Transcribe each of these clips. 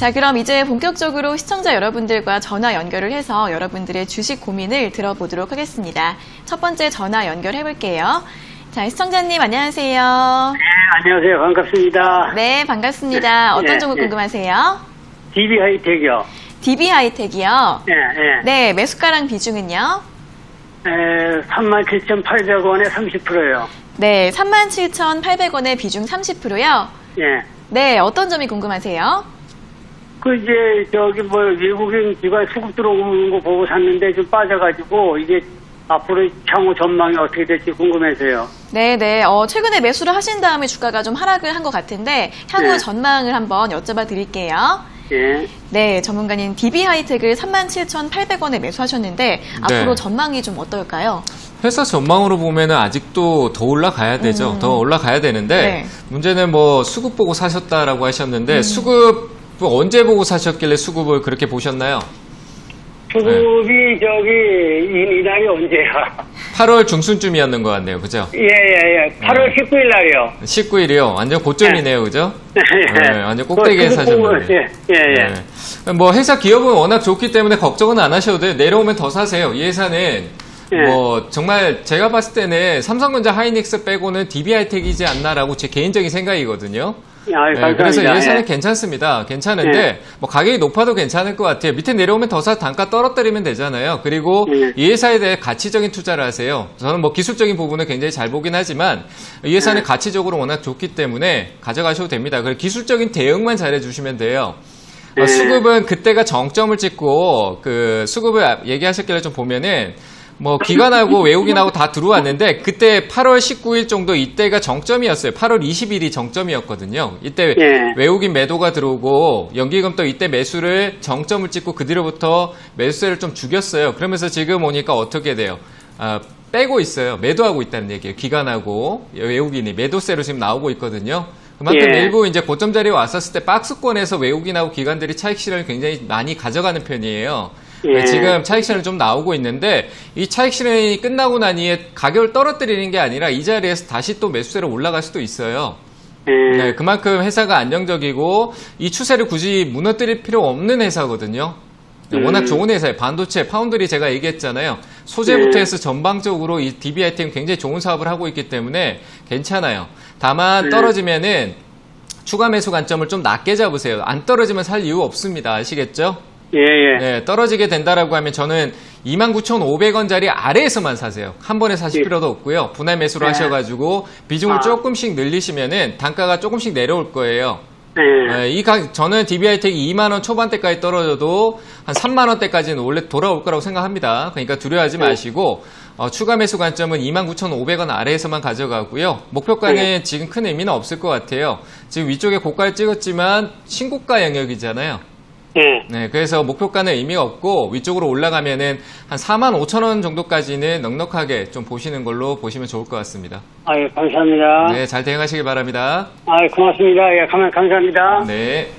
자, 그럼 이제 본격적으로 시청자 여러분들과 전화 연결을 해서 여러분들의 주식 고민을 들어보도록 하겠습니다. 첫 번째 전화 연결해 볼게요. 자, 시청자님 안녕하세요. 네, 안녕하세요. 반갑습니다. 네, 반갑습니다. 어떤 종목 궁금하세요? DB 하이텍이요. DB 하이텍이요. 네, 네. 네, 매수가랑 비중은요? 37,800원에 30%요. 네, 37,800원에 비중 30%요. 예. 네, 어떤 점이 궁금하세요? 외국인 기관 수급 들어오는 거 보고 샀는데 좀 빠져가지고 이게 앞으로 향후 전망이 어떻게 될지 궁금해서요. 네네. 최근에 매수를 하신 다음에 주가가 좀 하락을 한 것 같은데 향후 네. 전망을 한번 여쭤봐 드릴게요. 예. 네, 전문가님 DB 하이텍을 37,800원에 매수하셨는데 앞으로 전망이 좀 어떨까요? 회사 전망으로 보면은 아직도 더 올라가야 되죠. 더 올라가야 되는데 네. 문제는 뭐 수급 보고 사셨다라고 하셨는데 수급 언제 보고 사셨길래 수급을 그렇게 보셨나요? 수급이 이날이 언제야? 8월 중순쯤이었는 것 같네요. 그죠? 예. 8월 19일 날이요. 19일이요. 완전 고점이네요. 그죠? 예. 네, 완전 꼭대기에 사셨는데. 예. 네. 뭐 회사 기업은 워낙 좋기 때문에 걱정은 안 하셔도 돼요. 내려오면 더 사세요. 이 회사는 뭐 정말 제가 봤을 때는 삼성전자 하이닉스 빼고는 DB 하이텍이지 않나라고 제 개인적인 생각이거든요. 감사합니다. 그래서 이 회사는 예. 괜찮습니다. 괜찮은데 뭐 가격이 높아도 괜찮을 것 같아요. 밑에 내려오면 더 사 단가 떨어뜨리면 되잖아요. 그리고 이 회사에 대해 가치적인 투자를 하세요. 저는 뭐 기술적인 부분을 굉장히 잘 보긴 하지만 이 회사는 가치적으로 워낙 좋기 때문에 가져가셔도 됩니다. 그리고 기술적인 대응만 잘해 주시면 돼요. 수급은 그때가 정점을 찍고 그 수급을 얘기하셨길래 좀 보면은 뭐 기관하고 외국인하고 다 들어왔는데 그때 8월 19일 정도 이때가 정점이었어요. 8월 20일이 정점이었거든요. 이때 외국인 매도가 들어오고 연기금도 이때 매수를 정점을 찍고 그 뒤로부터 매수세를 좀 죽였어요. 그러면서 지금 오니까 어떻게 돼요? 빼고 있어요. 매도하고 있다는 얘기예요. 기관하고 외국인이 매도세로 지금 나오고 있거든요. 그만큼 일부 이제 고점 자리에 왔었을 때 박스권에서 외국인하고 기관들이 차익 실현을 굉장히 많이 가져가는 편이에요. 지금 차익 실현이 좀 나오고 있는데 이 차익 실현이 끝나고 난 이후에 가격을 떨어뜨리는 게 아니라 이 자리에서 다시 또 매수세로 올라갈 수도 있어요. 네, 그만큼 회사가 안정적이고 이 추세를 굳이 무너뜨릴 필요 없는 회사거든요. 워낙 좋은 회사예요. 반도체, 파운드리 제가 얘기했잖아요. 소재부터 해서 전방적으로 이 DB 하이텍은 굉장히 좋은 사업을 하고 있기 때문에 괜찮아요. 다만 떨어지면은 추가 매수 관점을 좀 낮게 잡으세요. 안 떨어지면 살 이유 없습니다. 아시겠죠? 예. 네, 떨어지게 된다라고 하면 저는 29,500원짜리 아래에서만 사세요. 한 번에 사실 필요도 없고요. 분할 매수로 하셔가지고 비중을 조금씩 늘리시면은 단가가 조금씩 내려올 거예요. 저는 DB 하이텍이 2만원 초반대까지 떨어져도 한 3만원대까지는 원래 돌아올 거라고 생각합니다. 그러니까 두려워하지 마시고 추가 매수 관점은 29,500원 아래에서만 가져가고요. 목표가는 지금 큰 의미는 없을 것 같아요. 지금 위쪽에 고가를 찍었지만 신고가 영역이잖아요. 네, 그래서 목표가는 의미가 없고 위쪽으로 올라가면은 한 45,000원 정도까지는 넉넉하게 좀 보시는 걸로 보시면 좋을 것 같습니다. 감사합니다. 네, 잘 대응하시길 바랍니다. 고맙습니다. 감사합니다. 네.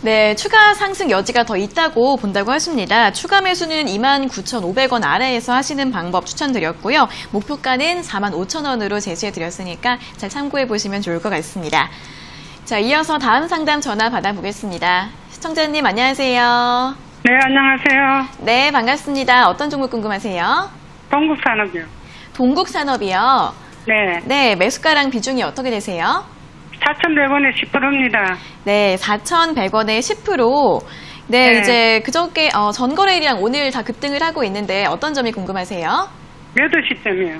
네, 추가 상승 여지가 더 있다고 본다고 하십니다. 추가 매수는 29,500원 아래에서 하시는 방법 추천드렸고요. 목표가는 45,000원으로 제시해드렸으니까 잘 참고해 보시면 좋을 것 같습니다. 자, 이어서 다음 상담 전화 받아보겠습니다. 시청자님 안녕하세요. 네, 안녕하세요. 네, 반갑습니다. 어떤 종목 궁금하세요? 동국산업이요. 동국산업이요. 네. 네, 매수가랑 비중이 어떻게 되세요? 4,100원에 10%입니다. 네, 4,100원에 10%. 네, 이제 그저께 전거래일이랑 오늘 다 급등을 하고 있는데 어떤 점이 궁금하세요? 매도 시점이요.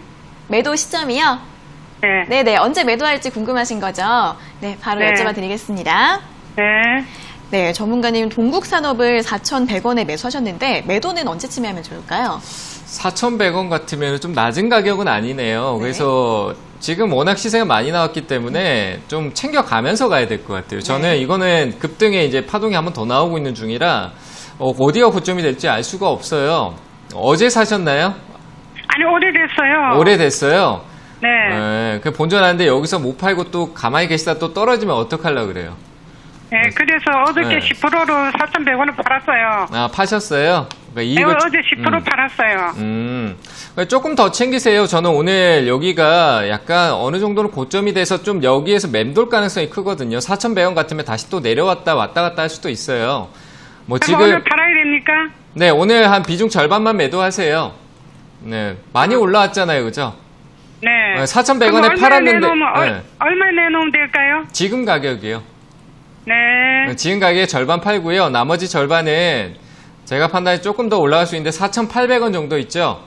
매도 시점이요? 네. 네네, 언제 매도할지 궁금하신 거죠? 네, 바로 여쭤봐 드리겠습니다. 네. 네, 전문가님 동국산업을 4,100원에 매수하셨는데 매도는 언제쯤에 하면 좋을까요? 4,100원 같으면 좀 낮은 가격은 아니네요. 그래서 지금 워낙 시세가 많이 나왔기 때문에 좀 챙겨가면서 가야 될 것 같아요. 저는 이거는 급등에 이제 파동이 한 번 더 나오고 있는 중이라 어디가 고점이 될지 알 수가 없어요. 어제 사셨나요? 아니, 오래됐어요. 오래됐어요? 네. 그 본전하는데 여기서 못 팔고 또 가만히 계시다 또 떨어지면 어떡하려고 그래요? 네, 그래서 어저께 10%로 4,100원을 팔았어요. 파셨어요? 그러니까 이익을 어제 10% 팔았어요. 그러니까 조금 더 챙기세요. 저는 오늘 여기가 약간 어느 정도는 고점이 돼서 좀 여기에서 맴돌 가능성이 크거든요. 4,100원 같으면 다시 또 내려왔다 왔다 갔다 할 수도 있어요. 뭐 그럼 지금 오늘 팔아야 됩니까? 네, 오늘 한 비중 절반만 매도하세요. 네, 많이 올라왔잖아요, 그죠? 네. 4,100원에 팔았는데 네. 얼마 내놓으면 될까요? 지금 가격이요. 네. 지금 가격에 절반 팔고요. 나머지 절반은 제가 판단이 조금 더 올라갈 수 있는데 4,800원 정도 있죠?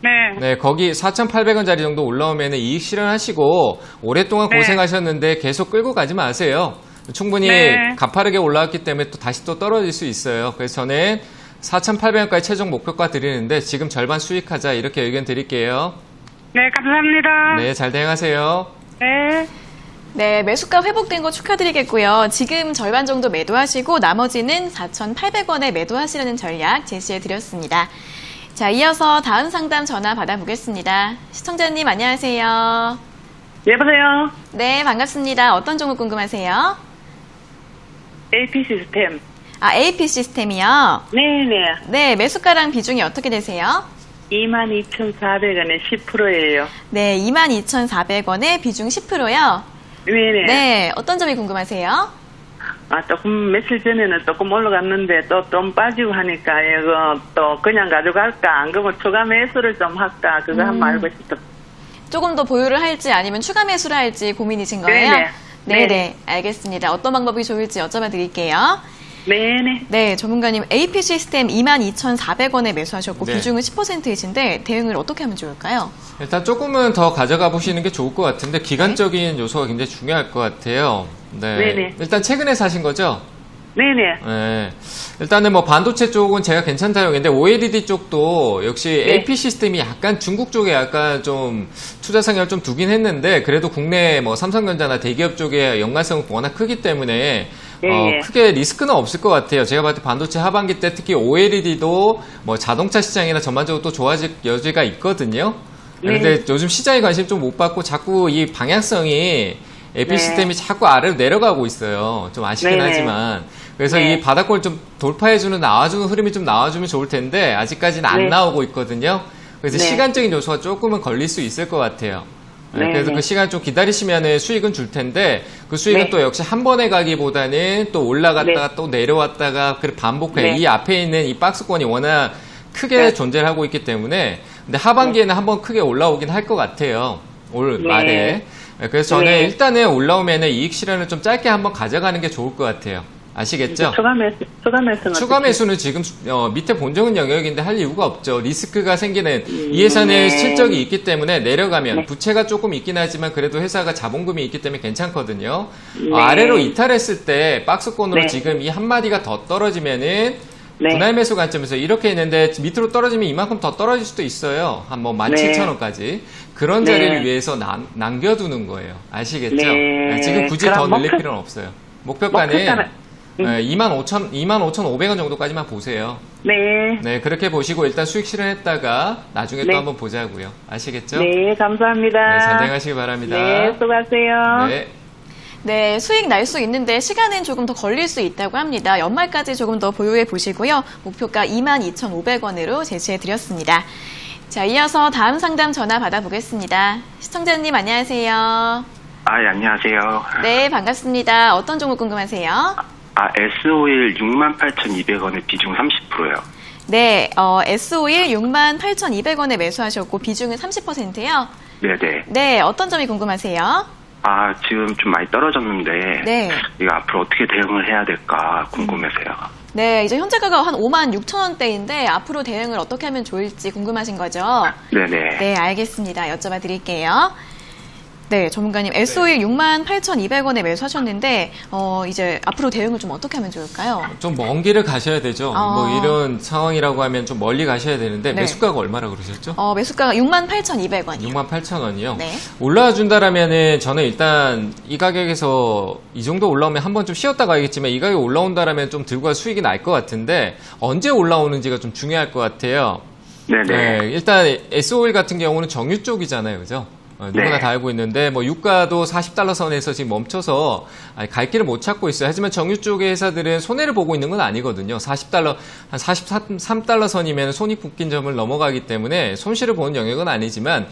네. 네, 거기 4,800원짜리 정도 올라오면 이익 실현하시고 오랫동안 네. 고생하셨는데 계속 끌고 가지 마세요. 충분히 네. 가파르게 올라왔기 때문에 또 다시 또 떨어질 수 있어요. 그래서 저는 4,800원까지 최종 목표가 드리는데 지금 절반 수익하자 이렇게 의견 드릴게요. 네, 감사합니다. 네, 잘 대응하세요. 네. 네, 매수가 회복된 거 축하드리겠고요. 지금 절반 정도 매도하시고 나머지는 4,800원에 매도하시려는 전략 제시해 드렸습니다. 자, 이어서 다음 상담 전화 받아보겠습니다. 시청자님 안녕하세요. 여보세요? 네, 반갑습니다. 어떤 종목 궁금하세요? AP 시스템. 아, AP 시스템이요? 네네. 네, 매수가랑 비중이 어떻게 되세요? 22,400원에 10%예요. 네, 22,400원에 비중 10%요? 네네. 네, 어떤 점이 궁금하세요? 아, 조금 며칠 전에는 조금 올라갔는데 또 좀 빠지고 하니까 이거 또 그냥 가져갈까? 안 그러면 추가 매수를 좀 할까? 그거 한번 알고 싶어. 조금 더 보유를 할지 아니면 추가 매수를 할지 고민이신 거예요? 네네. 네네, 네. 알겠습니다. 어떤 방법이 좋을지 여쭤봐 드릴게요. 네네. 네, 전문가님 AP 시스템 22,400원에 매수하셨고 네. 비중은 10%이신데 대응을 어떻게 하면 좋을까요? 일단 조금은 더 가져가 보시는 게 좋을 것 같은데 기간적인 요소가 굉장히 중요할 것 같아요. 네. 네네. 일단 최근에 사신 거죠? 네네. 네. 일단은 뭐 반도체 쪽은 제가 괜찮다고 했는데 OLED 쪽도 역시 네. AP 시스템이 약간 중국 쪽에 약간 좀 투자 성향을 좀 두긴 했는데 그래도 국내 뭐 삼성전자나 대기업 쪽에 연관성은 워낙 크기 때문에 예. 크게 리스크는 없을 것 같아요. 제가 봤을 때 반도체 하반기 때 특히 OLED도 뭐 자동차 시장이나 전반적으로 또 좋아질 여지가 있거든요. 그런데 요즘 시장에 관심 좀 못 받고 자꾸 이 방향성이 AP 네. 시스템이 자꾸 아래로 내려가고 있어요. 좀 아쉽긴 네네. 하지만. 그래서 네. 이 바닥권을 좀 돌파해주는, 나와주는 흐름이 좀 나와주면 좋을 텐데, 아직까지는 안 네. 나오고 있거든요. 그래서 네. 시간적인 요소가 조금은 걸릴 수 있을 것 같아요. 네, 네, 그래서 네. 그 시간 좀 기다리시면 수익은 줄 텐데, 그 수익은 네. 또 역시 한 번에 가기보다는 또 올라갔다가 네. 또 내려왔다가, 그 반복해. 네. 이 앞에 있는 이 박스권이 워낙 크게 네. 존재를 하고 있기 때문에, 근데 하반기에는 한번 크게 올라오긴 할 것 같아요. 올 네. 말에. 네, 그래서 저는 네. 일단은 올라오면은 이익 실현을 좀 짧게 한번 가져가는 게 좋을 것 같아요. 아시겠죠? 추가 매수는 추가 어떻게? 매수는 지금 밑에 본정은 영역인데 할 이유가 없죠. 리스크가 생기는 이 회사는 네. 실적이 있기 때문에 내려가면 네. 부채가 조금 있긴 하지만 그래도 회사가 자본금이 있기 때문에 괜찮거든요. 네. 아래로 이탈했을 때 박스권으로 네. 지금 이 한 마디가 더 떨어지면은 네. 분할 매수 관점에서 이렇게 있는데 밑으로 떨어지면 이만큼 더 떨어질 수도 있어요. 한 뭐 17,000원까지. 그런 네. 자리를 위해서 남겨두는 거예요. 아시겠죠? 네. 지금 굳이 더 그럼 늘릴 목표- 필요는 없어요. 목표가는 목표가는- 25,500원 정도까지만 보세요. 네. 네, 그렇게 보시고 일단 수익 실현했다가 나중에 네. 또 한번 보자고요. 아시겠죠? 네, 감사합니다. 네, 잘 대응하시기 바랍니다. 네, 수고하세요. 네. 네, 수익 날 수 있는데 시간은 조금 더 걸릴 수 있다고 합니다. 연말까지 조금 더 보유해 보시고요. 목표가 22,500원으로 제시해 드렸습니다. 자, 이어서 다음 상담 전화 받아보겠습니다. 시청자님 안녕하세요. 아, 예, 안녕하세요. 네, 반갑습니다. 어떤 종목 궁금하세요? 아, S-오일 68,200원에 비중 30%요. 네, S-오일 68,200원에 매수하셨고 비중은 30%요? 네네. 네, 어떤 점이 궁금하세요? 아, 지금 좀 많이 떨어졌는데. 네. 이거 앞으로 어떻게 대응을 해야 될까 궁금해서요. 네, 이제 현재가가 한 56,000원대인데 앞으로 대응을 어떻게 하면 좋을지 궁금하신 거죠? 네네. 네, 알겠습니다. 여쭤봐 드릴게요. 네, 전문가님, S-오일 68,200원에 매수하셨는데, 이제 앞으로 대응을 좀 어떻게 하면 좋을까요? 좀 먼 길을 가셔야 되죠. 아. 뭐 이런 상황이라고 하면 좀 멀리 가셔야 되는데 네. 매수가가 얼마라고 그러셨죠? 매수가가 68,200원이요. 68,000원이요? 네. 올라와 준다라면은 저는 일단 이 가격에서 이 정도 올라오면 한번 좀 쉬었다 가야겠지만 이 가격 올라온다라면 좀 들고 갈 수익이 날 것 같은데 언제 올라오는지가 좀 중요할 것 같아요. 네네. 네, 일단 S-오일 같은 경우는 정유 쪽이잖아요. 그죠? 누구나 네. 다 알고 있는데 뭐 유가도 40달러 선에서 지금 멈춰서 갈 길을 못 찾고 있어요. 하지만 정유 쪽의 회사들은 손해를 보고 있는 건 아니거든요. 40달러 한 43달러 선이면 손익분기점을 넘어가기 때문에 손실을 보는 영역은 아니지만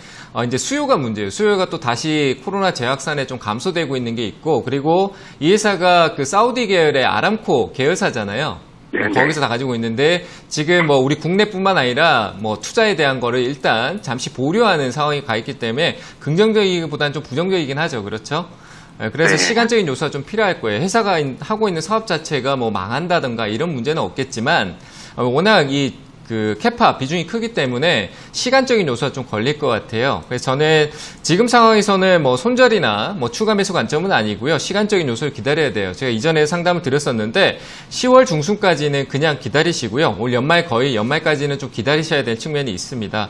이제 수요가 문제예요. 수요가 또 다시 코로나 재확산에 좀 감소되고 있는 게 있고, 그리고 이 회사가 그 사우디 계열의 아람코 계열사잖아요. 네네. 거기서 다 가지고 있는데 지금 뭐 우리 국내뿐만 아니라 뭐 투자에 대한 거를 일단 잠시 보류하는 상황이 가 있기 때문에 긍정적이기보다는 좀 부정적이긴 하죠. 그렇죠? 그래서 네. 시간적인 요소가 좀 필요할 거예요. 회사가 하고 있는 사업 자체가 뭐 망한다든가 이런 문제는 없겠지만 워낙 그 캐파 비중이 크기 때문에 시간적인 요소가 좀 걸릴 것 같아요. 그래서 저는 지금 상황에서는 뭐 손절이나 뭐 추가 매수 관점은 아니고요. 시간적인 요소를 기다려야 돼요. 제가 이전에 상담을 드렸었는데 10월 중순까지는 그냥 기다리시고요. 올 연말 거의 연말까지는 좀 기다리셔야 될 측면이 있습니다.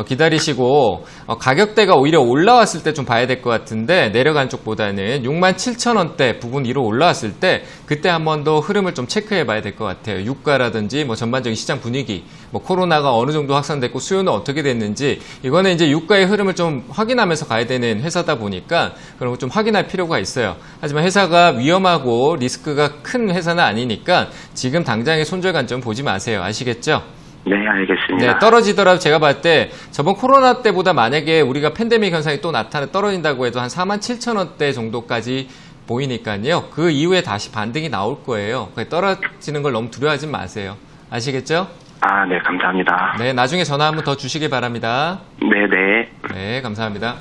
기다리시고 가격대가 오히려 올라왔을 때 좀 봐야 될 것 같은데 내려간 쪽보다는 67,000원대 부분 위로 올라왔을 때 그때 한 번 더 흐름을 좀 체크해 봐야 될 것 같아요. 유가라든지 뭐 전반적인 시장 분위기, 뭐 코로나가 어느 정도 확산됐고 수요는 어떻게 됐는지 이거는 이제 유가의 흐름을 좀 확인하면서 가야 되는 회사다 보니까 그런 거 좀 확인할 필요가 있어요. 하지만 회사가 위험하고 리스크가 큰 회사는 아니니까 지금 당장의 손절 관점 보지 마세요. 아시겠죠? 네, 알겠습니다. 네, 떨어지더라도 제가 봤을 때 저번 코로나 때보다 만약에 우리가 팬데믹 현상이 또 떨어진다고 해도 한 47,000원대 정도까지 보이니까요. 그 이후에 다시 반등이 나올 거예요. 떨어지는 걸 너무 두려워하지 마세요. 아시겠죠? 아, 네, 감사합니다. 네, 나중에 전화 한번 더 주시기 바랍니다. 네네. 네, 감사합니다.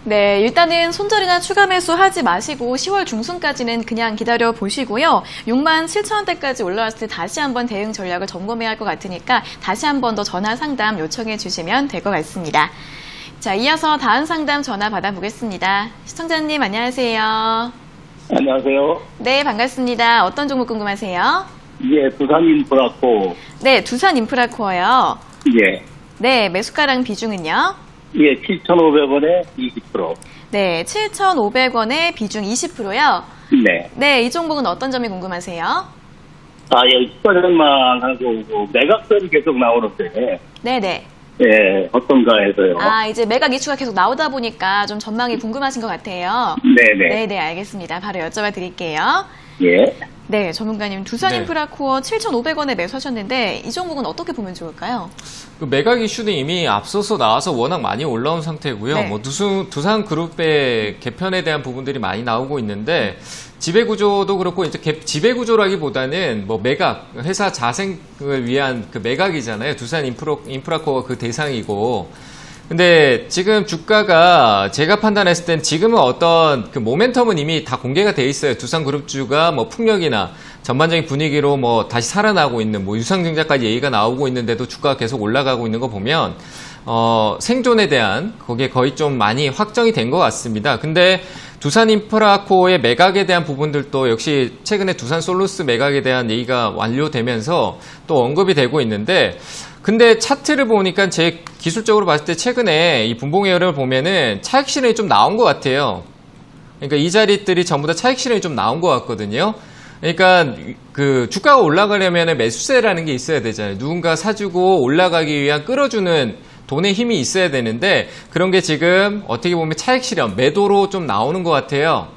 네, 일단은 손절이나 추가 매수 하지 마시고 10월 중순까지는 그냥 기다려 보시고요. 67,000원대까지 올라왔을 때 다시 한번 대응 전략을 점검해야 할 것 같으니까 다시 한번 더 전화 상담 요청해 주시면 될 것 같습니다. 자, 이어서 다음 상담 전화 받아보겠습니다. 시청자님 안녕하세요. 안녕하세요. 네, 반갑습니다. 어떤 종목 궁금하세요? 예, 두산인프라코. 네, 두산 인프라코어요. 예. 네, 매수가랑 비중은요? 예, 7,500원에 20%. 네, 7,500원에 비중 20%요. 네. 네, 이 종목은 어떤 점이 궁금하세요? 예, 추가전망 하고, 매각선이 계속 나오는데, 네네. 예, 어떤가 해서요. 아, 이제 매각 이슈가 계속 나오다 보니까 좀 전망이 궁금하신 것 같아요. 네네. 네네, 알겠습니다. 바로 여쭤봐 드릴게요. 예. 네, 전문가님, 두산 네. 인프라코어 7,500원에 매수하셨는데 이 종목은 어떻게 보면 좋을까요? 그 매각 이슈는 이미 앞서서 나와서 워낙 많이 올라온 상태고요. 네. 뭐 두산 그룹의 개편에 대한 부분들이 많이 나오고 있는데 지배 구조도 그렇고 이제 지배 구조라기보다는 뭐 매각 회사 자생을 위한 그 매각이잖아요. 두산 인프라코어가 그 대상이고. 근데 지금 주가가 제가 판단했을 땐 지금은 어떤 그 모멘텀은 이미 다 공개가 돼 있어요. 두산그룹주가 뭐 풍력이나 전반적인 분위기로 뭐 다시 살아나고 있는 뭐 유상증자까지 얘기가 나오고 있는데도 주가가 계속 올라가고 있는 거 보면 생존에 대한 거기에 거의 좀 많이 확정이 된 것 같습니다. 근데 두산인프라코어의 매각에 대한 부분들도 역시 최근에 두산솔루스 매각에 대한 얘기가 완료되면서 또 언급이 되고 있는데 근데 차트를 보니까 제 기술적으로 봤을 때 최근에 이 분봉의 흐름을 보면은 차익 실현이 좀 나온 것 같아요. 그러니까 이 자리들이 전부 다 차익 실현이 좀 나온 것 같거든요. 그러니까 그 주가가 올라가려면 매수세라는 게 있어야 되잖아요. 누군가 사주고 올라가기 위한 끌어주는 돈의 힘이 있어야 되는데 그런 게 지금 어떻게 보면 차익 실현, 매도로 좀 나오는 것 같아요.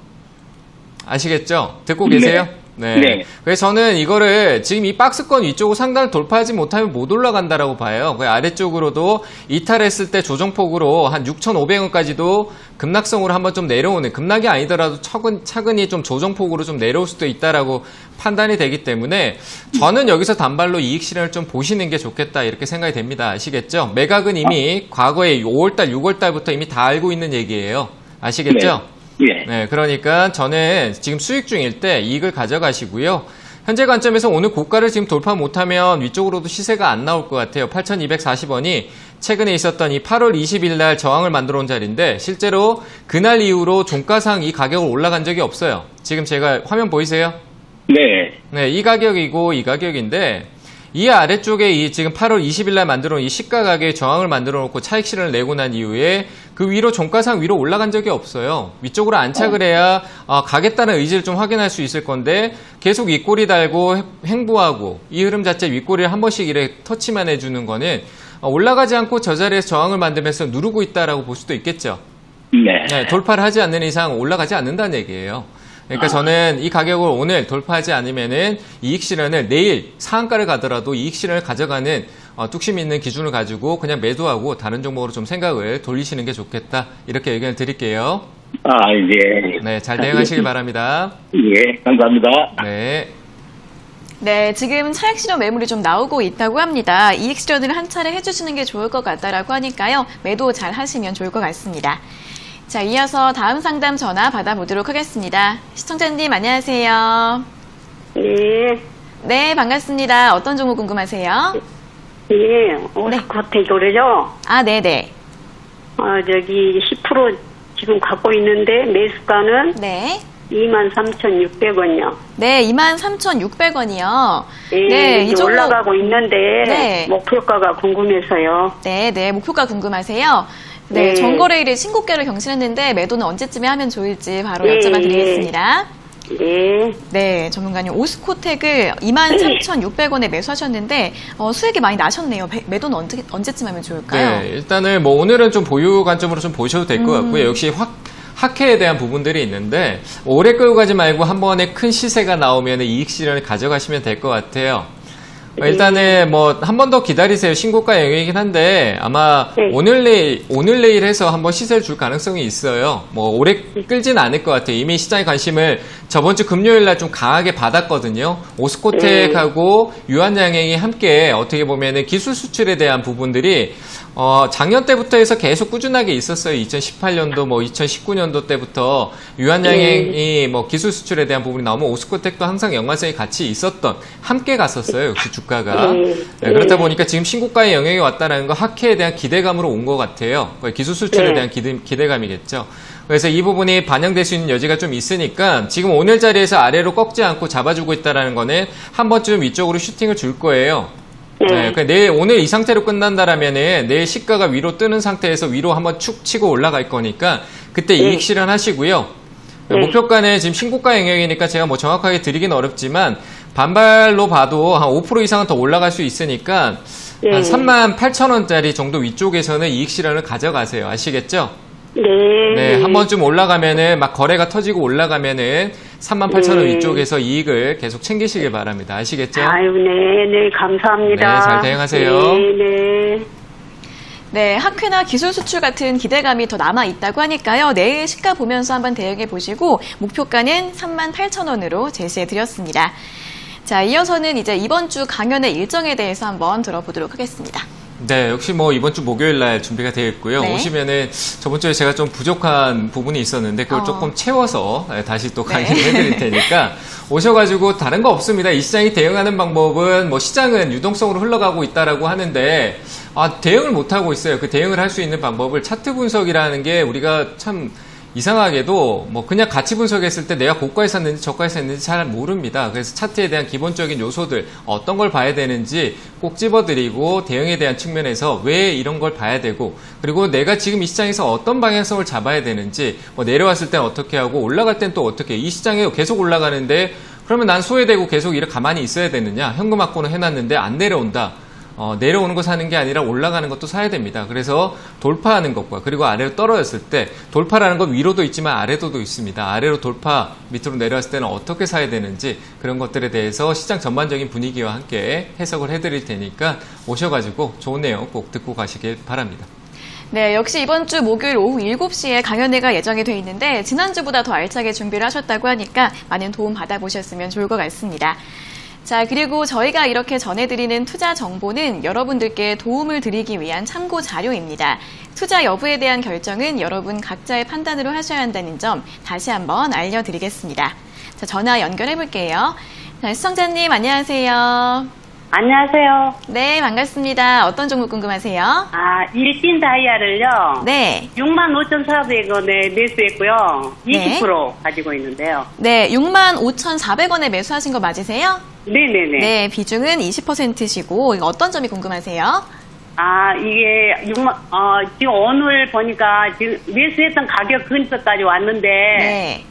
아시겠죠? 듣고 계세요? 네. 네. 그래서 저는 이거를 지금 이 박스권 위쪽으로 상단을 돌파하지 못하면 못 올라간다라고 봐요. 그 아래쪽으로도 이탈했을 때 조정폭으로 한 6,500원까지도 급락성으로 한번 좀 내려오는, 급락이 아니더라도 차근히 좀 조정폭으로 좀 내려올 수도 있다라고 판단이 되기 때문에 저는 여기서 단발로 이익 실현을 좀 보시는 게 좋겠다 이렇게 생각이 됩니다. 아시겠죠? 매각은 이미 과거에 5월달, 6월달부터 이미 다 알고 있는 얘기예요. 아시겠죠? 예. 네, 그러니까 저는 지금 수익 중일 때 이익을 가져가시고요. 현재 관점에서 오늘 고가를 지금 돌파 못하면 위쪽으로도 시세가 안 나올 것 같아요. 8,240원이 최근에 있었던 이 8월 20일 날 저항을 만들어 온 자리인데 실제로 그날 이후로 종가상 이 가격을 올라간 적이 없어요. 지금 제가 화면 보이세요? 네. 네, 이 가격이고 이 가격인데 이 아래쪽에 이 지금 8월 20일 날 만들어 놓은 이 시가 가격의 저항을 만들어 놓고 차익 실현을 내고 난 이후에 그 위로 종가상 위로 올라간 적이 없어요. 위쪽으로 안착을 해야 가겠다는 의지를 좀 확인할 수 있을 건데 계속 윗꼬리 달고 횡보하고 이 흐름 자체 윗꼬리를 한 번씩 이렇게 터치만 해주는 거는 올라가지 않고 저 자리에서 저항을 만들면서 누르고 있다라고 볼 수도 있겠죠. 네. 네, 돌파를 하지 않는 이상 올라가지 않는다는 얘기예요. 그러니까 저는 이 가격을 오늘 돌파하지 않으면은 이익 실현을 내일 상한가를 가더라도 이익 실현을 가져가는 뚝심 있는 기준을 가지고 그냥 매도하고 다른 종목으로 좀 생각을 돌리시는 게 좋겠다. 이렇게 의견을 드릴게요. 예. 네, 잘 대응하시길 바랍니다. 예, 감사합니다. 네. 네, 지금 차익 실현 매물이 좀 나오고 있다고 합니다. 이익 실현을 한 차례 해주시는 게 좋을 것 같다라고 하니까요. 매도 잘 하시면 좋을 것 같습니다. 자, 이어서 다음 상담 전화 받아보도록 하겠습니다. 시청자님 안녕하세요. 예, 네, 반갑습니다. 어떤 종목 궁금하세요? 예, 오스코텍 노래죠? 아, 네네. 저기 10% 지금 갖고 있는데 매수가는 네. 23,600원이요. 네, 23,600원이요. 예, 네, 이제 올라가고 있는데 네. 목표가가 궁금해서요. 네, 목표가 궁금하세요. 네, 네. 전거래일에 신고가를 경신했는데 매도는 언제쯤에 하면 좋을지 바로 예, 여쭤봐 드리겠습니다. 예, 네, 전문가님 오스코텍을 23,600원에 매수하셨는데 수익이 많이 나셨네요. 매도는 언제쯤 하면 좋을까요? 네, 일단은 뭐 오늘은 좀 보유 관점으로 좀 보셔도 될 것 같고요. 역시 학회에 대한 부분들이 있는데 오래 끌고 가지 말고 한 번에 큰 시세가 나오면 이익 실현을 가져가시면 될 것 같아요. 일단은 뭐 한 번 더 기다리세요. 신고가 영역이긴 한데 아마 네. 오늘 내일 해서 한번 시세를 줄 가능성이 있어요. 뭐 오래 끌진 않을 것 같아요. 이미 시장의 관심을 저번 주 금요일 날 좀 강하게 받았거든요. 오스코텍하고 유한양행이 함께 어떻게 보면은 기술 수출에 대한 부분들이 작년 때부터 해서 계속 꾸준하게 있었어요. 2018년도, 뭐 2019년도 때부터 유한양행이 뭐 기술 수출에 대한 부분이 나오면 오스코텍도 항상 연관성이 같이 있었던, 함께 갔었어요. 역시 주가가. 네, 그렇다 보니까 지금 신고가의 영역에 왔다는 거 학회에 대한 기대감으로 온 것 같아요. 기술 수출에 대한 기대감이겠죠. 그래서 이 부분이 반영될 수 있는 여지가 좀 있으니까 지금 오늘 자리에서 아래로 꺾지 않고 잡아주고 있다는 거는 한 번쯤 위쪽으로 슈팅을 줄 거예요. 네, 그러니까 오늘 이 상태로 끝난다라면은 내일 시가가 위로 뜨는 상태에서 위로 한번 축 치고 올라갈 거니까 그때 이익 실현하시고요. 목표가는 지금 신고가 영역이니까 제가 뭐 정확하게 드리긴 어렵지만 반발로 봐도 한 5% 이상은 더 올라갈 수 있으니까 한 38,000원짜리 정도 위쪽에서는 이익 실현을 가져가세요. 아시겠죠? 네, 한 번쯤 올라가면은 막 거래가 터지고 올라가면은 38,000원 위쪽에서 이익을 계속 챙기시길 바랍니다. 아시겠죠? 아유, 네, 감사합니다. 네, 잘 대응하세요. 네. 네, 학회나 기술 수출 같은 기대감이 더 남아 있다고 하니까요. 내일 시가 보면서 한번 대응해 보시고 목표가는 38,000원으로 제시해 드렸습니다. 자, 이어서는 이제 이번 주 강연의 일정에 대해서 한번 들어보도록 하겠습니다. 네, 역시 뭐 이번 주 목요일 날 준비가 되어 있고요. 네. 오시면은 저번 주에 제가 좀 부족한 부분이 있었는데 그걸 조금 채워서 다시 또 강의를 해드릴 테니까 오셔가지고 다른 거 없습니다. 이 시장이 대응하는 방법은 뭐 시장은 유동성으로 흘러가고 있다라고 하는데 대응을 못 하고 있어요. 그 대응을 할 수 있는 방법을 차트 분석이라는 게 우리가 참 이상하게도 뭐 그냥 가치 분석했을 때 내가 고가에 샀는지 저가에 샀는지 잘 모릅니다. 그래서 차트에 대한 기본적인 요소들 어떤 걸 봐야 되는지 꼭 집어드리고 대응에 대한 측면에서 왜 이런 걸 봐야 되고 그리고 내가 지금 이 시장에서 어떤 방향성을 잡아야 되는지 뭐 내려왔을 땐 어떻게 하고 올라갈 땐 또 어떻게 이 시장에 계속 올라가는데 그러면 난 소외되고 계속 이렇게 가만히 있어야 되느냐 현금 확보는 해놨는데 안 내려온다. 내려오는 거 사는 게 아니라 올라가는 것도 사야 됩니다. 그래서 돌파하는 것과 그리고 아래로 떨어졌을 때 돌파라는 건 위로도 있지만 아래로도 있습니다. 아래로 돌파 밑으로 내려왔을 때는 어떻게 사야 되는지 그런 것들에 대해서 시장 전반적인 분위기와 함께 해석을 해드릴 테니까 오셔가지고 좋은 내용 꼭 듣고 가시길 바랍니다. 네, 역시 이번 주 목요일 오후 7시에 강연회가 예정이 돼 있는데 지난주보다 더 알차게 준비를 하셨다고 하니까 많은 도움 받아보셨으면 좋을 것 같습니다. 자, 그리고 저희가 이렇게 전해드리는 투자 정보는 여러분들께 도움을 드리기 위한 참고 자료입니다. 투자 여부에 대한 결정은 여러분 각자의 판단으로 하셔야 한다는 점 다시 한번 알려드리겠습니다. 자, 전화 연결해 볼게요. 자, 시청자님 안녕하세요. 안녕하세요. 네, 반갑습니다. 어떤 종목 궁금하세요? 일진 다이아를요. 네. 65,400원에 매수했고요. 20% 가지고 있는데요. 네, 65,400원에 매수하신 거 맞으세요? 네네네. 네, 비중은 20%시고 이거 어떤 점이 궁금하세요? 이게 지금 오늘 보니까 지금 매수했던 가격 근처까지 왔는데 네.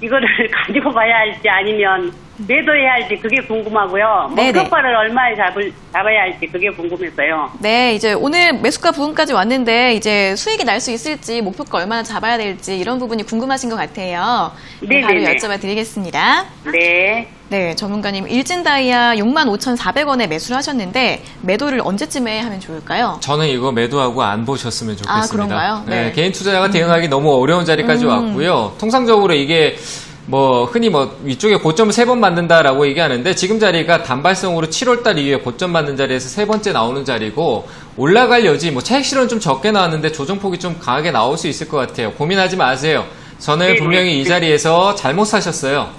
이거를 가지고 가야 할지 아니면 매도해야 할지 그게 궁금하고요. 네네. 목표가를 얼마에 잡아야 할지 그게 궁금해서요. 네, 이제 오늘 매수가 부분까지 왔는데 이제 수익이 날 수 있을지 목표가 얼마나 잡아야 될지 이런 부분이 궁금하신 것 같아요. 바로 네네네. 여쭤봐 드리겠습니다. 네. 네, 전문가님 일진다이아 65,400원에 매수를 하셨는데 매도를 언제쯤에 하면 좋을까요? 저는 이거 매도하고 안 보셨으면 좋겠습니다. 아, 그런가요? 네. 개인 투자자가 대응하기 너무 어려운 자리까지 왔고요. 통상적으로 이게 흔히 위쪽에 고점을 3번 만든다라고 얘기하는데 지금 자리가 단발성으로 7월달 이후에 고점 만든 자리에서 3번째 나오는 자리고 올라갈 여지 차익 실현 좀 적게 나왔는데 조정폭이 좀 강하게 나올 수 있을 것 같아요. 고민하지 마세요. 저는 네. 분명히 이 자리에서 잘못 사셨어요.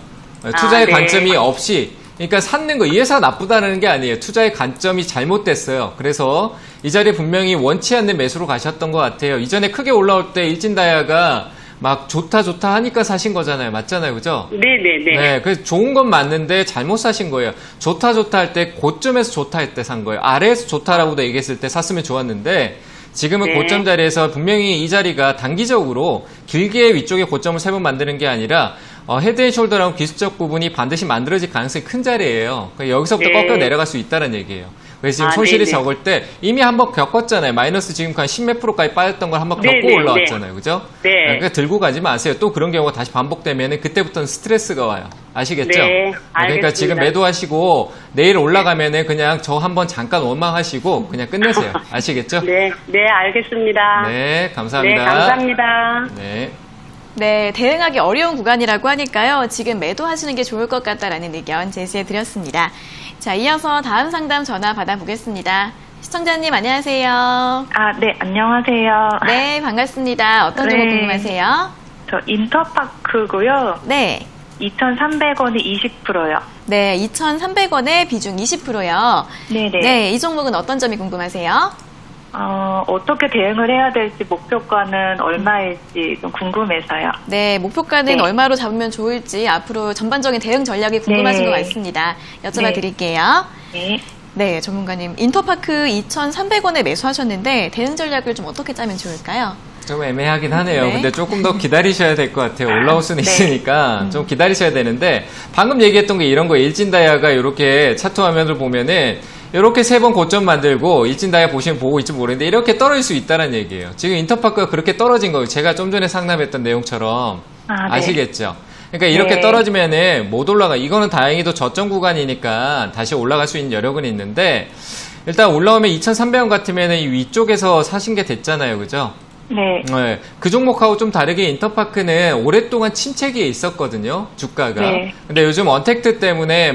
투자의 네. 관점이 없이 그러니까 샀는 거 이 회사가 나쁘다는 게 아니에요. 투자의 관점이 잘못됐어요. 그래서 이 자리에 분명히 원치 않는 매수로 가셨던 것 같아요. 이전에 크게 올라올 때 일진다이아가 막 좋다 하니까 사신 거잖아요. 맞잖아요. 그죠? 네네네. 네, 그래서 좋은 건 맞는데 잘못 사신 거예요. 좋다 할 때 고점에서 좋다 할 때 산 거예요. 아래에서 좋다라고도 얘기했을 때 샀으면 좋았는데 지금은 네. 고점 자리에서 분명히 이 자리가 단기적으로 길게 위쪽에 고점을 3번 만드는 게 아니라 헤드앤숄더라는 기술적 부분이 반드시 만들어질 가능성이 큰 자리예요. 그러니까 여기서부터 네. 꺾여 내려갈 수 있다는 얘기예요. 그래서 지금 아, 손실이 네네. 적을 때 이미 한번 겪었잖아요. 마이너스 지금 한 10몇 프로까지 빠졌던 걸 한번 겪고 네네, 올라왔잖아요. 그죠? 네. 그러니까 들고 가지 마세요. 또 그런 경우가 다시 반복되면 그때부터는 스트레스가 와요. 아시겠죠? 네, 그러니까 지금 알겠습니다. 매도하시고 내일 올라가면은 그냥 저 한번 잠깐 원망하시고 그냥 끝내세요. 아시겠죠? 네, 네, 알겠습니다. 네, 감사합니다. 네, 감사합니다. 네. 네, 대응하기 어려운 구간이라고 하니까요. 지금 매도하시는 게 좋을 것 같다라는 의견 제시해 드렸습니다. 자, 이어서 다음 상담 전화 받아보겠습니다. 시청자님 안녕하세요. 아, 네, 안녕하세요. 네, 반갑습니다. 어떤 종목 네. 궁금하세요? 저 인터파크고요. 네. 2,300원이 20%요. 네, 2,300원에 비중 20%요. 네네. 네, 이 종목은 어떤 점이 궁금하세요? 어떻게 대응을 해야 될지 목표가는 얼마일지 좀 궁금해서요. 네, 목표가는 네. 얼마로 잡으면 좋을지 앞으로 전반적인 대응 전략이 궁금하신 네. 것 같습니다. 여쭤봐 네. 드릴게요. 네. 네, 전문가님. 인터파크 2,300원에 매수하셨는데 대응 전략을 좀 어떻게 짜면 좋을까요? 좀 애매하긴 하네요. 네. 근데 조금 더 기다리셔야 될 것 같아요. 올라올 수는 네. 있으니까 좀 기다리셔야 되는데 방금 얘기했던 게 이런 거예요. 일진다이아가 이렇게 차트 화면을 보면은 이렇게 3번 고점 만들고 일진다이아 보고 있지 모르겠는데 이렇게 떨어질 수 있다는 얘기예요. 지금 인터파크가 그렇게 떨어진 거예요. 제가 좀 전에 상담했던 내용처럼 네. 아시겠죠? 그러니까 이렇게 네. 떨어지면은 못 올라가. 이거는 다행히도 저점 구간이니까 다시 올라갈 수 있는 여력은 있는데 일단 올라오면 2,300원 같으면은 이 위쪽에서 사신 게 됐잖아요. 그죠? 네. 네, 그 종목하고 좀 다르게 인터파크는 오랫동안 침체기에 있었거든요, 주가가. 네. 근데 요즘 언택트 때문에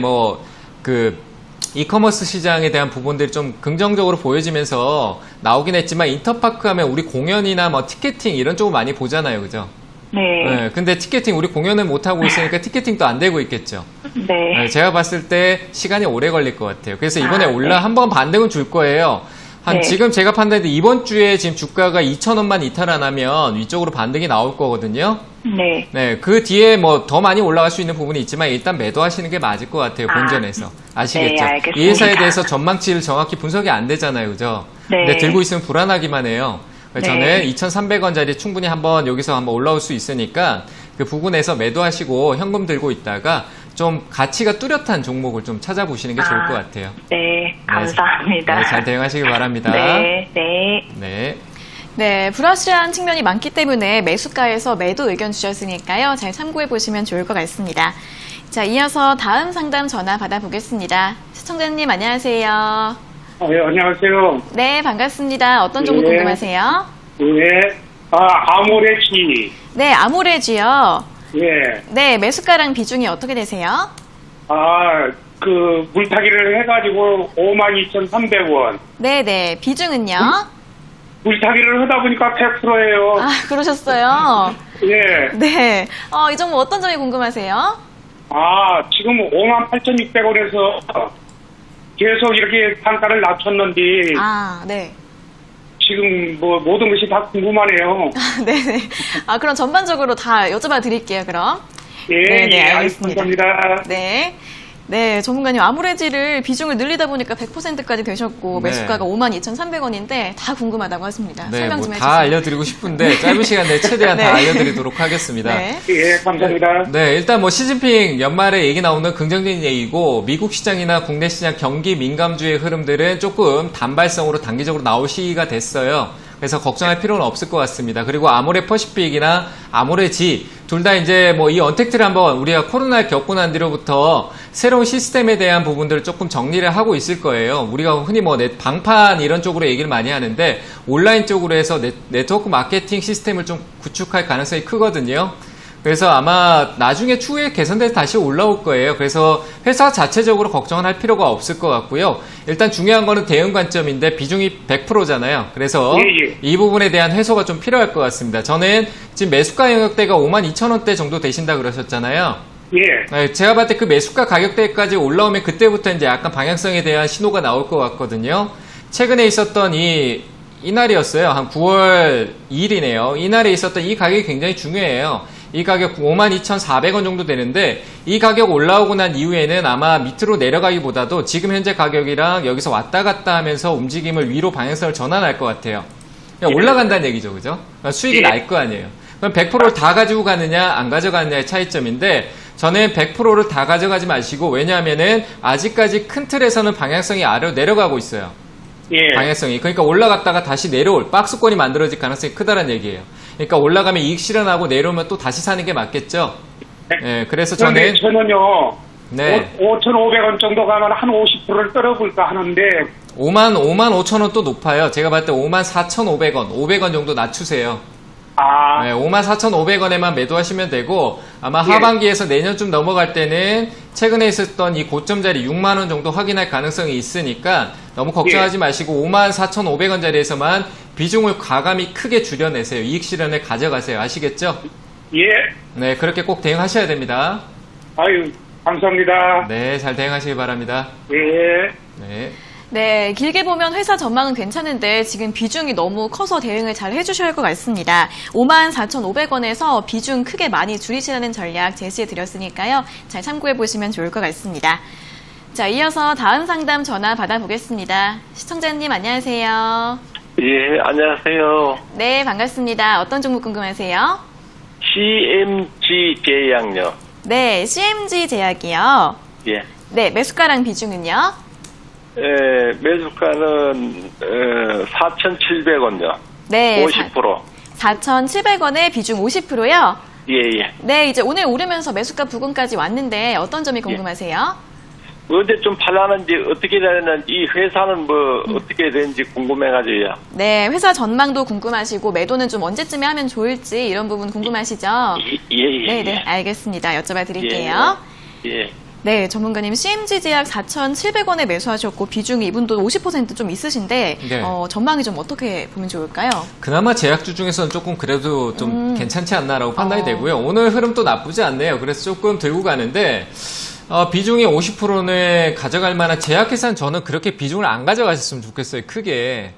이커머스 시장에 대한 부분들이 좀 긍정적으로 보여지면서 나오긴 했지만 인터파크 하면 우리 공연이나 티켓팅 이런 쪽을 많이 보잖아요, 그죠? 네. 네, 근데 티켓팅 우리 공연을 못 하고 있으니까 티켓팅도 안 되고 있겠죠. 네. 네, 제가 봤을 때 시간이 오래 걸릴 것 같아요. 그래서 이번에 네. 한번 반등은 줄 거예요. 네. 지금 제가 판단했는데 이번 주에 지금 주가가 2,000원만 이탈 안 하면 위쪽으로 반등이 나올 거거든요. 네. 네, 그 뒤에 더 많이 올라갈 수 있는 부분이 있지만 일단 매도하시는 게 맞을 것 같아요. 본전에서. 아시겠죠? 네, 알겠습니다. 이 회사에 대해서 전망치를 정확히 분석이 안 되잖아요. 그죠? 네. 근데 들고 있으면 불안하기만 해요. 그래서 네. 저는 2,300원짜리 충분히 여기서 한번 올라올 수 있으니까 그 부분에서 매도하시고 현금 들고 있다가 좀 가치가 뚜렷한 종목을 좀 찾아보시는 게 좋을 것 같아요. 네, 감사합니다. 네, 잘 대응하시기 바랍니다. 네, 네. 네. 네, 불확실한 측면이 많기 때문에 매수가에서 매도 의견 주셨으니까요. 잘 참고해 보시면 좋을 것 같습니다. 자, 이어서 다음 상담 전화 받아보겠습니다. 시청자님 안녕하세요. 네, 안녕하세요. 네, 반갑습니다. 어떤 종목 네. 궁금하세요? 네. 아모레지. 네, 아모레지요. 예. 네, 매수가랑 비중이 어떻게 되세요? 물타기를 해가지고 52,300원. 네, 네, 비중은요? 물타기를 하다 보니까 100%예요. 아, 그러셨어요? 예. 네. 이 종목 어떤 점이 궁금하세요? 지금 58,600원에서 계속 이렇게 단가를 낮췄는데, 아, 네. 지금 모든 것이 다 궁금하네요. 네네. 그럼 전반적으로 다 여쭤봐 드릴게요, 그럼. 예, 네네, 예, 알겠습니다. 감사합니다. 네. 네, 전문가님 아모레지를 비중을 늘리다 보니까 100%까지 되셨고 네. 매수가가 52,300원인데 다 궁금하다고 하십니다. 네, 설명 뭐 좀 다 해주세요. 알려드리고 싶은데 짧은 시간 내에 최대한 네. 다 알려드리도록 하겠습니다. 네. 예, 감사합니다. 네, 일단 뭐 시진핑 연말에 얘기 나오는 긍정적인 얘기고 미국 시장이나 국내 시장 경기 민감주의 흐름들은 조금 단발성으로 단기적으로 나올 시기가 됐어요. 그래서 걱정할 필요는 없을 것 같습니다. 그리고 아모레 퍼시픽이나 아모레지 둘 다 이제 뭐 이 언택트를 한번 우리가 코로나를 겪고 난 뒤로부터 새로운 시스템에 대한 부분들을 조금 정리를 하고 있을 거예요. 우리가 흔히 뭐 방판 이런 쪽으로 얘기를 많이 하는데 온라인 쪽으로 해서 네트워크 마케팅 시스템을 좀 구축할 가능성이 크거든요. 그래서 아마 나중에 추후에 개선돼서 다시 올라올 거예요. 그래서 회사 자체적으로 걱정을 할 필요가 없을 것 같고요. 일단 중요한 거는 대응 관점인데 비중이 100%잖아요. 그래서 이 부분에 대한 해소가 좀 필요할 것 같습니다. 저는 지금 매수가 영역대가 52,000원대 정도 되신다 그러셨잖아요. 예. 네, 제가 봤을 때 그 매수가 가격대까지 올라오면 그때부터 이제 약간 방향성에 대한 신호가 나올 것 같거든요. 최근에 있었던 이날이었어요. 한 9월 2일이네요. 이날에 있었던 이 가격이 굉장히 중요해요. 이 가격 52,400원 정도 되는데 이 가격 올라오고 난 이후에는 아마 밑으로 내려가기보다도 지금 현재 가격이랑 여기서 왔다 갔다 하면서 움직임을 위로 방향성을 전환할 것 같아요. 그냥 올라간다는 얘기죠. 그죠? 수익이 날 거 아니에요. 그럼 100%를 다 가지고 가느냐 안 가져가느냐의 차이점인데 저는 100%를 다 가져가지 마시고 왜냐하면은 아직까지 큰 틀에서는 방향성이 아래로 내려가고 있어요. 예. 방향성이. 그러니까 올라갔다가 다시 내려올 박스권이 만들어질 가능성이 크다는 얘기예요. 그러니까 올라가면 이익 실현하고 내려오면 또 다시 사는 게 맞겠죠? 네, 그래서 저는요, 5,500원 정도 가면 한 50%를 떨어볼까 하는데, 55,000원 또 높아요. 제가 봤을 때 54,500원, 500원 정도 낮추세요. 네, 54,500원에만 매도하시면 되고, 아마 하반기에서 내년쯤 넘어갈 때는 최근에 있었던 이 고점 자리 6만원 정도 확인할 가능성이 있으니까 너무 걱정하지 마시고 54,500원짜리에서만 비중을 과감히 크게 줄여내세요. 이익 실현을 가져가세요. 아시겠죠? 예. 네, 그렇게 꼭 대응하셔야 됩니다. 아유, 감사합니다. 네, 잘 대응하시기 바랍니다. 예. 네. 네, 길게 보면 회사 전망은 괜찮은데 지금 비중이 너무 커서 대응을 잘 해주셔야 할 것 같습니다. 54,500원에서 비중 크게 많이 줄이시라는 전략 제시해 드렸으니까요. 잘 참고해 보시면 좋을 것 같습니다. 자, 이어서 다음 상담 전화 받아보겠습니다. 시청자님 안녕하세요. 예, 안녕하세요. 네, 반갑습니다. 어떤 종목 궁금하세요? CMG 제약요. 네, CMG 제약이요. 예. 네, 매수가랑 비중은요? 매수가는 4,700원요. 네, 50%. 4,700원에 비중 50%요? 예. 네, 이제 오늘 오르면서 매수가 부근까지 왔는데 어떤 점이 궁금하세요? 언제 좀 팔라는지 어떻게 되는지 이 회사는 뭐 어떻게 되는지 궁금해가지고요. 네, 회사 전망도 궁금하시고 매도는 좀 언제쯤에 하면 좋을지 이런 부분 궁금하시죠? 예. 네, 알겠습니다. 여쭤봐 드릴게요. 예. 네, 전문가님 CMG 제약 4,700원에 매수하셨고 비중이 이분도 50%좀 있으신데 네. 전망이 좀 어떻게 보면 좋을까요? 그나마 제약주 중에서는 조금 그래도 좀 괜찮지 않나라고 판단이 되고요. 오늘 흐름도 나쁘지 않네요. 그래서 조금 들고 가는데 비중이 50%는 가져갈 만한 제약회사는 저는 그렇게 비중을 안 가져가셨으면 좋겠어요. 크게.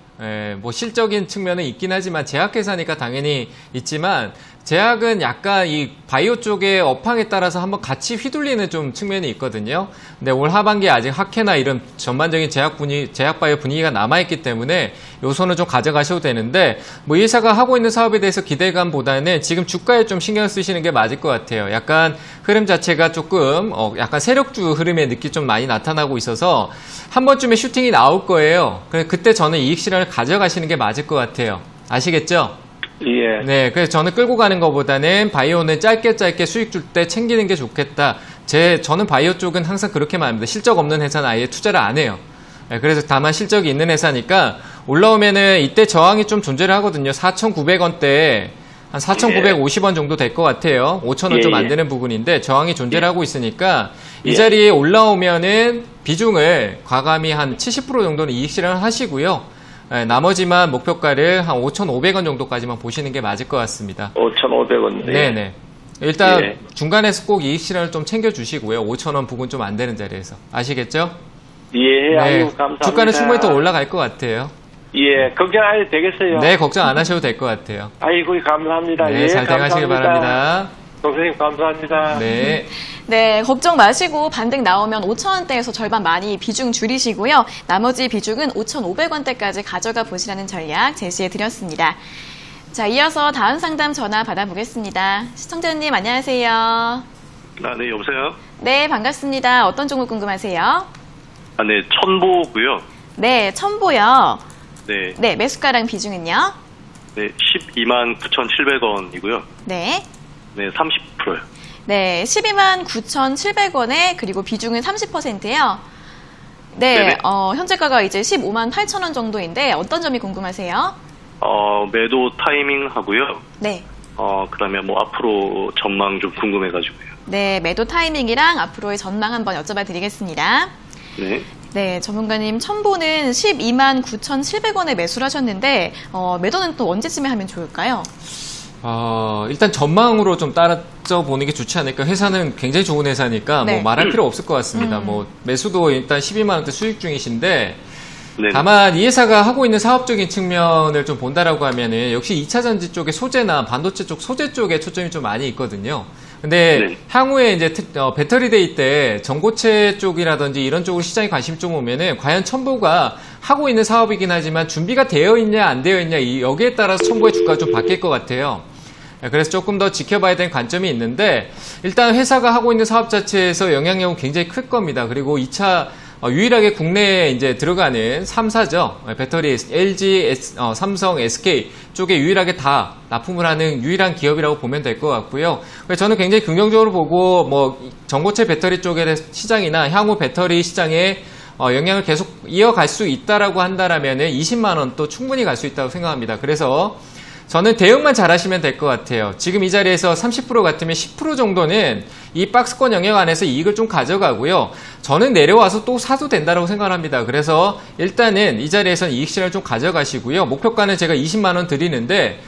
뭐 실적인 측면은 있긴 하지만 제약회사니까 당연히 있지만 제약은 약간 이 바이오 쪽의 업황에 따라서 한번 같이 휘둘리는 좀 측면이 있거든요. 근데 올 하반기에 아직 학회나 이런 전반적인 제약 바이오 분위기가 남아있기 때문에 요소는 좀 가져가셔도 되는데 뭐 이 회사가 하고 있는 사업에 대해서 기대감보다는 지금 주가에 좀 신경 쓰시는 게 맞을 것 같아요. 약간 흐름 자체가 조금 약간 세력주 흐름의 느낌이 좀 많이 나타나고 있어서 한 번쯤에 슈팅이 나올 거예요. 그때 저는 이익 실현을 가져가시는 게 맞을 것 같아요. 아시겠죠? 예. 네, 그래서 저는 끌고 가는 것보다는 바이오는 짧게 수익 줄 때 챙기는 게 좋겠다. 저는 바이오 쪽은 항상 그렇게 말합니다. 실적 없는 회사는 아예 투자를 안 해요. 네, 그래서 다만 실적이 있는 회사니까 올라오면은 이때 저항이 좀 존재를 하거든요. 4,900원대 한 4,950원 정도 될 것 같아요. 5,000원 좀 안 되는 부분인데 저항이 존재를 하고 있으니까 이 자리에 올라오면은 비중을 과감히 한 70% 정도는 이익 실현을 하시고요. 네, 나머지만 목표가를 한 5,500원 정도까지만 보시는 게 맞을 것 같습니다. 5,500원. 네네. 일단 중간에서 꼭 이익 실현을 좀 챙겨주시고요. 5,000원 부근 좀 안 되는 자리에서. 아시겠죠? 예, 아유, 감사합니다. 주가는 충분히 더 올라갈 것 같아요. 예, 걱정 안 해도 되겠어요. 네, 걱정 안 하셔도 될 것 같아요. 아이고, 감사합니다. 네, 예, 잘 대응하시길 감사합니다. 바랍니다. 선생님 감사합니다. 네. 네, 걱정 마시고 반등 나오면 5,000원대에서 절반 많이 비중 줄이시고요. 나머지 비중은 5,500원대까지 가져가 보시라는 전략 제시해 드렸습니다. 자, 이어서 다음 상담 전화 받아보겠습니다. 시청자님 안녕하세요. 네, 여보세요? 네, 반갑습니다. 어떤 종목 궁금하세요? 네, 천보고요. 네, 첨보요. 네, 네, 매수가랑 비중은요? 네, 129,700원이고요. 네. 네, 30%요. 네, 129,700원에 그리고 비중은 30%예요. 네, 네네. 현재가가 이제 158,000원 정도인데 어떤 점이 궁금하세요? 매도 타이밍 하고요. 네. 그러면 뭐 앞으로 전망 좀 궁금해가지고요. 네, 매도 타이밍이랑 앞으로의 전망 한번 여쭤봐 드리겠습니다. 네. 네, 전문가님, 첨보는 129,700원에 매수를 하셨는데, 매도는 또 언제쯤에 하면 좋을까요? 일단 전망으로 좀 따져 보는 게 좋지 않을까. 회사는 굉장히 좋은 회사니까 네. 뭐 말할 필요 없을 것 같습니다. 뭐 매수도 일단 12만 원대 수익 중이신데 네. 다만 이 회사가 하고 있는 사업적인 측면을 좀 본다라고 하면은 역시 2차 전지 쪽의 소재나 반도체 쪽 소재 쪽에 초점이 좀 많이 있거든요. 근데 네. 향후에 이제 배터리 데이 때 전고체 쪽이라든지 이런 쪽으로 시장에 관심 좀 오면은 과연 첨보가 하고 있는 사업이긴 하지만 준비가 되어 있냐 안 되어 있냐 여기에 따라서 첨보의 주가가 좀 바뀔 것 같아요. 그래서 조금 더 지켜봐야 되는 관점이 있는데 일단 회사가 하고 있는 사업 자체에서 영향력은 굉장히 클 겁니다. 그리고 2차 유일하게 국내에 이제 들어가는 3사죠. 배터리 LG, 삼성, SK 쪽에 유일하게 다 납품을 하는 유일한 기업이라고 보면 될 것 같고요. 그래서 저는 굉장히 긍정적으로 보고 뭐 전고체 배터리 쪽의 시장이나 향후 배터리 시장에 영향을 계속 이어갈 수 있다라고 한다라면은 20만 원 또 충분히 갈 수 있다고 생각합니다. 그래서 저는 대응만 잘하시면 될 것 같아요. 지금 이 자리에서 30% 같으면 10% 정도는 이 박스권 영역 안에서 이익을 좀 가져가고요. 저는 내려와서 또 사도 된다고 생각합니다. 그래서 일단은 이 자리에서는 이익 실현을 좀 가져가시고요. 목표가는 제가 20만 원 드리는데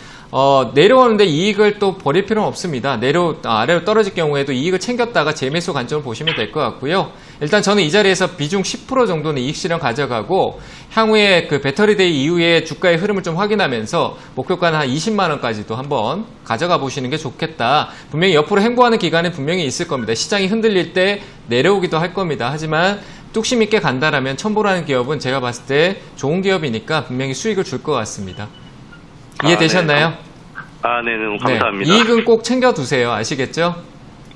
내려오는데 이익을 또 버릴 필요는 없습니다. 아래로 떨어질 경우에도 이익을 챙겼다가 재매수 관점을 보시면 될 것 같고요. 일단 저는 이 자리에서 비중 10% 정도는 이익 실현 가져가고 향후에 그 배터리 데이 이후에 주가의 흐름을 좀 확인하면서 목표가는 한 20만 원까지도 한번 가져가 보시는 게 좋겠다. 분명히 옆으로 행보하는 기간은 분명히 있을 겁니다. 시장이 흔들릴 때 내려오기도 할 겁니다. 하지만 뚝심 있게 간다라면 첨보라는 기업은 제가 봤을 때 좋은 기업이니까 분명히 수익을 줄 것 같습니다. 이해되셨나요? 네네, 감사합니다. 네, 이익은 꼭 챙겨두세요. 아시겠죠?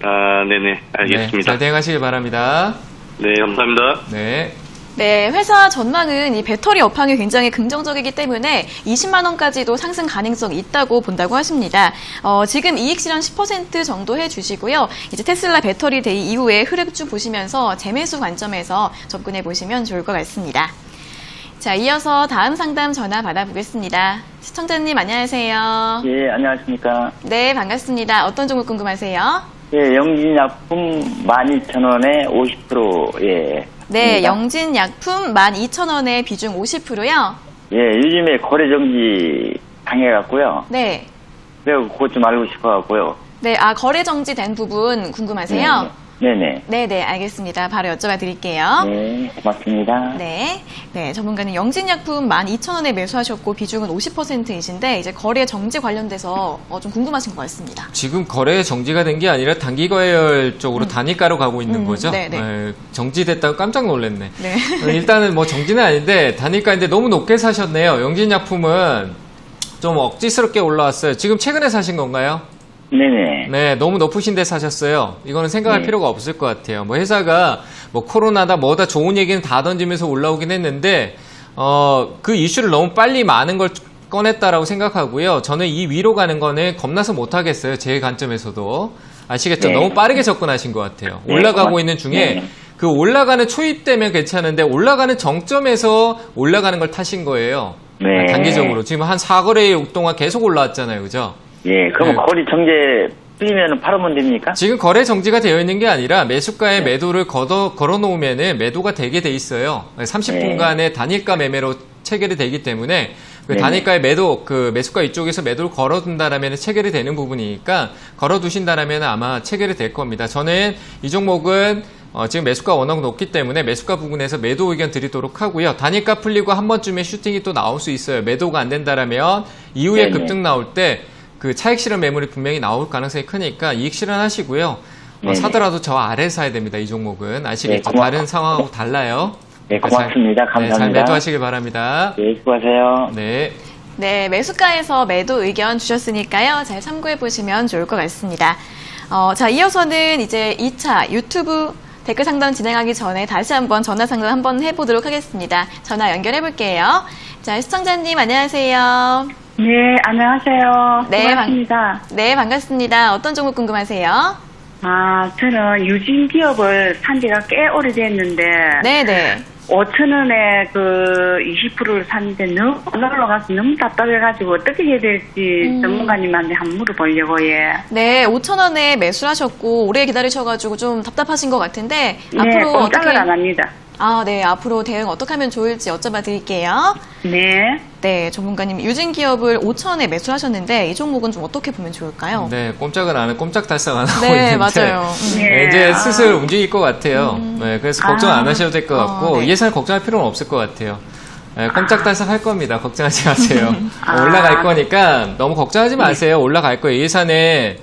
네네, 알겠습니다. 네, 잘 대응하시길 바랍니다. 네, 감사합니다. 네. 네, 회사 전망은 이 배터리 업황이 굉장히 긍정적이기 때문에 20만 원까지도 상승 가능성이 있다고 본다고 하십니다. 지금 이익 실현 10% 정도 해주시고요. 이제 테슬라 배터리 데이 이후에 흐름 쭉 보시면서 재매수 관점에서 접근해 보시면 좋을 것 같습니다. 자, 이어서 다음 상담 전화 받아보겠습니다. 시청자님 안녕하세요. 예, 안녕하십니까. 네, 반갑습니다. 어떤 종목 궁금하세요? 예, 영진약품 12,000원에 50%, 예. 네, 영진약품 12,000원에 비중 50%요? 예, 요즘에 거래정지 당해갖고요. 네. 그래서 그것 좀 알고 싶어갖고요. 네, 거래 정지된 부분 궁금하세요? 네네. 네네, 알겠습니다. 바로 여쭤봐 드릴게요. 네, 고맙습니다. 네. 네, 전문가는 영진약품 12,000원에 매수하셨고 비중은 50%이신데 이제 거래 정지 관련돼서 좀 궁금하신 것 같습니다. 지금 거래 정지가 된 게 아니라 단기 거래율 쪽으로 단위가로 가고 있는 거죠? 네네. 정지됐다고 깜짝 놀랐네. 네. 일단은 뭐 정지는 아닌데 단위가인데 너무 높게 사셨네요. 영진약품은 좀 억지스럽게 올라왔어요. 지금 최근에 사신 건가요? 네네. 네, 너무 높으신 데 사셨어요. 이거는 생각할 필요가 없을 것 같아요. 뭐 회사가 뭐 코로나다 뭐다 좋은 얘기는 다 던지면서 올라오긴 했는데, 그 이슈를 너무 빨리 많은 걸 꺼냈다라고 생각하고요. 저는 이 위로 가는 거는 겁나서 못 하겠어요. 제 관점에서도. 아시겠죠? 네. 너무 빠르게 접근하신 것 같아요. 네, 올라가고 있는 중에 그 올라가는 초입되면 괜찮은데 올라가는 정점에서 올라가는 걸 타신 거예요. 네. 단기적으로. 지금 한 4거래 동안 계속 올라왔잖아요. 그죠? 예, 그럼 네. 거래 정제 풀리면 팔으면 됩니까? 지금 거래 정지가 되어 있는 게 아니라 매수가에 매도를 걸어 놓으면은 매도가 되게 돼 있어요. 30분간의 단일가 매매로 체결이 되기 때문에 그 단일가의 매도, 그 매수가 이쪽에서 매도를 걸어둔다라면 체결이 되는 부분이니까 걸어두신다라면 아마 체결이 될 겁니다. 저는 이 종목은 지금 매수가 워낙 높기 때문에 매수가 부분에서 매도 의견 드리도록 하고요. 단일가 풀리고 한 번쯤에 슈팅이 또 나올 수 있어요. 매도가 안 된다라면 이후에 급등 나올 때 그 차익 실현 매물이 분명히 나올 가능성이 크니까 이익 실현하시고요. 사더라도 저 아래 사야 됩니다. 이 종목은 아시겠죠? 네, 다른 상황하고 달라요. 네, 고맙습니다. 감사합니다. 잘 매도하시길 바랍니다. 네, 수고하세요. 네. 네, 매수가에서 매도 의견 주셨으니까요. 잘 참고해 보시면 좋을 것 같습니다. 자, 이어서는 이제 2차 유튜브 댓글 상담 진행하기 전에 다시 한번 전화 상담 한번 해보도록 하겠습니다. 전화 연결해 볼게요. 자, 시청자님 안녕하세요. 네, 안녕하세요. 네, 반갑습니다. 네, 반갑습니다. 어떤 종목 궁금하세요? 저는 유진 기업을 산 지가 꽤 오래됐는데, 네네. 5,000원에 그 20%를 샀는데 너무 올라가서 너무 답답해가지고 어떻게 해야 될지 전문가님한테 한번 물어보려고 예. 네, 5,000원에 매수하셨고 오래 기다리셔가지고 좀 답답하신 것 같은데 네, 앞으로 꼼짝을 안 합니다. 네, 앞으로 대응 어떻게 하면 좋을지 여쭤봐 드릴게요. 네. 네, 전문가님 유진 기업을 5,000원에 매수하셨는데 이 종목은 좀 어떻게 보면 좋을까요? 네, 꼼짝을 안 해, 꼼짝달싹 안 하고 네, 있는데 맞아요. 네. 이제 슬슬 움직일 것 같아요. 네, 그래서 걱정 안 하셔도 될 것 같고 네. 예산 걱정할 필요는 없을 것 같아요. 네, 꼼짝달싹 할 겁니다. 걱정하지 마세요. 올라갈 거니까 너무 걱정하지 마세요. 올라갈 거예요. 예산에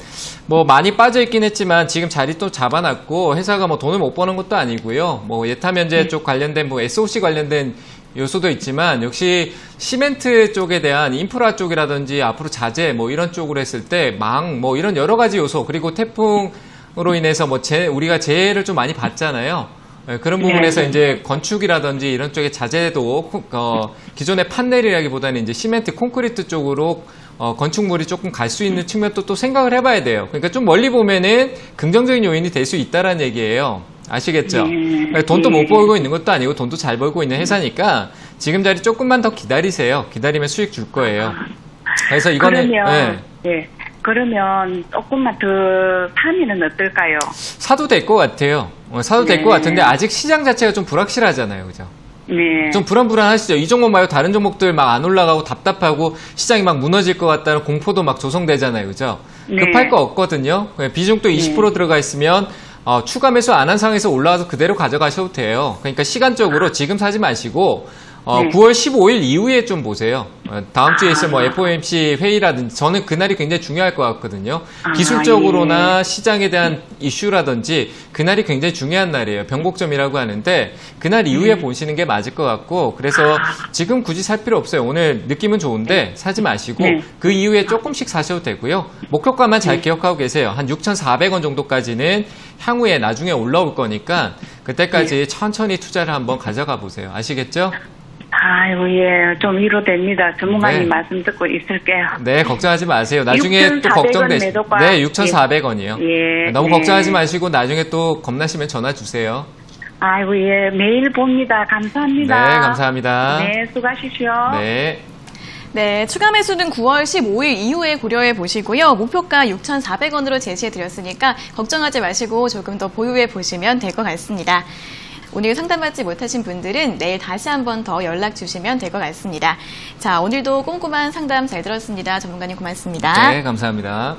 뭐 많이 빠져 있긴 했지만 지금 자리 또 잡아놨고 회사가 뭐 돈을 못 버는 것도 아니고요. 뭐 예타면제 쪽 관련된 뭐 SOC 관련된 요소도 있지만 역시 시멘트 쪽에 대한 인프라 쪽이라든지 앞으로 자재 뭐 이런 쪽으로 했을 때 망 뭐 이런 여러 가지 요소 그리고 태풍으로 인해서 뭐 우리가 재해를 좀 많이 봤잖아요. 그런 부분에서 이제 건축이라든지 이런 쪽의 자재도 기존의 판넬이라기보다는 이제 시멘트 콘크리트 쪽으로 건축물이 조금 갈 수 있는 측면도 또 생각을 해봐야 돼요. 그러니까 좀 멀리 보면은 긍정적인 요인이 될 수 있다라는 얘기예요. 아시겠죠? 돈도 못 벌고 있는 것도 아니고 돈도 잘 벌고 있는 회사니까 지금 자리 조금만 더 기다리세요. 기다리면 수익 줄 거예요. 그래서 이거는 그러면 조금만 더 사면은 어떨까요? 사도 될 것 같아요. 사도 될 것 같은데 아직 시장 자체가 좀 불확실하잖아요. 그죠? 네. 좀 불안하시죠? 이 종목 말고 다른 종목들 막 안 올라가고 답답하고 시장이 막 무너질 것 같다는 공포도 막 조성되잖아요. 그죠? 네. 급할 거 없거든요. 비중도 20% 들어가 있으면 추가 매수 안 한 상황에서 올라와서 그대로 가져가셔도 돼요. 그러니까 시간적으로 지금 사지 마시고 9월 15일 이후에 좀 보세요. 다음 주에 있을 뭐 FOMC 회의라든지 저는 그날이 굉장히 중요할 것 같거든요. 기술적으로나 시장에 대한 이슈라든지 그날이 굉장히 중요한 날이에요. 변곡점이라고 하는데 그날 이후에 보시는 게 맞을 것 같고 그래서 지금 굳이 살 필요 없어요. 오늘 느낌은 좋은데 사지 마시고 그 이후에 조금씩 사셔도 되고요. 목표가만 잘 기억하고 계세요. 한 6,400원 정도까지는 향후에 나중에 올라올 거니까 그때까지 천천히 투자를 한번 가져가 보세요. 아시겠죠? 아이고, 예, 좀 위로됩니다. 전문가님 말씀 듣고 있을게요. 네, 걱정하지 마세요. 나중에 또 6,400원 걱정되시. 매도가. 네, 6,400원이요. 예. 너무 걱정하지 마시고 나중에 또 겁나시면 전화 주세요. 아이고, 예, 매일 봅니다. 감사합니다. 네, 감사합니다. 네, 수고하십시오. 네. 네, 추가 매수는 9월 15일 이후에 고려해 보시고요. 목표가 6,400원으로 제시해 드렸으니까 걱정하지 마시고 조금 더 보유해 보시면 될 것 같습니다. 오늘 상담받지 못하신 분들은 내일 다시 한번 더 연락 주시면 될 것 같습니다. 자, 오늘도 꼼꼼한 상담 잘 들었습니다. 전문가님 고맙습니다. 네, 감사합니다.